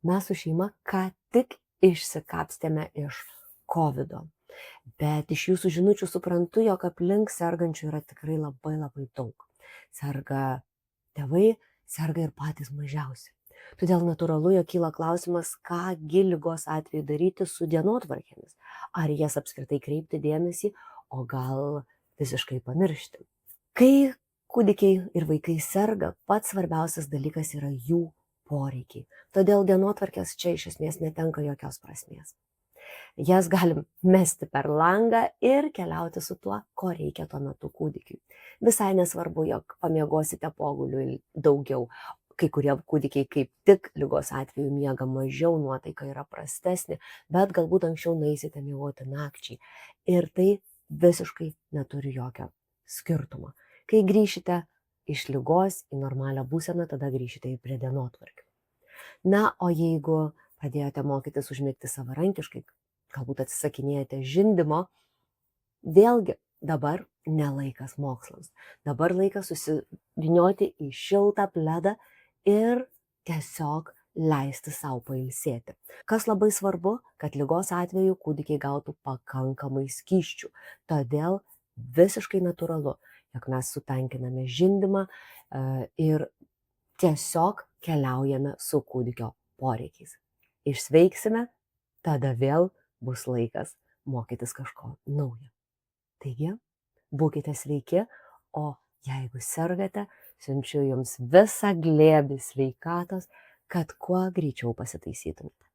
Mes su šeima ką tik išsikapstėme iš COVID. Bet iš jūsų žinučių suprantu, jog aplink sergančių yra tikrai labai daug. Serga tėvai, serga ir patys mažiausi. Todėl natūralu, jog kyla klausimas, kągi ligos atveju daryti su dienotvarkėmis. Ar jas apskritai kreipti dėmesį, o gal visiškai pamiršti. Kai kūdikiai ir vaikai serga, pats svarbiausias dalykas yra jų poreikiai. Todėl dienotvarkės čia iš esmės netenka jokios prasmės. Jas galim mesti per langą ir keliauti su tuo, ko reikia tuo metu kūdikiui. Visai nesvarbu, jog pamiegosite poguliui daugiau. Kai kurie kūdikiai kaip tik ligos atveju miega mažiau, nuotaika yra prastesnė, bet galbūt anksčiau nueisite miegoti nakčiai. Ir tai visiškai neturi jokio skirtumo. Kai grįšite iš ligos į normalią būseną, tada grįšite į prie dienotvarkių. Na, o jeigu pradėjote mokytis užmigti savarankiškai, galbūt atsisakinėjate žindymo, vėlgi dabar nelaikas mokslams. Dabar laikas susivinioti į šiltą pledą ir tiesiog leisti savo pailsėti. Kas labai svarbu, kad ligos atveju kūdikiai gautų pakankamai skysčių. Todėl visiškai natūralu, jog mes sutankiname žindymą ir tiesiog keliaujame su kūdikio poreikiais. Išsveiksime, tada vėl bus laikas mokytis kažko naujo. Taigi, būkite sveiki, o jeigu sergate, siunčiu jums visą glėbį sveikatos, kad kuo greičiau pasitaisytumėte.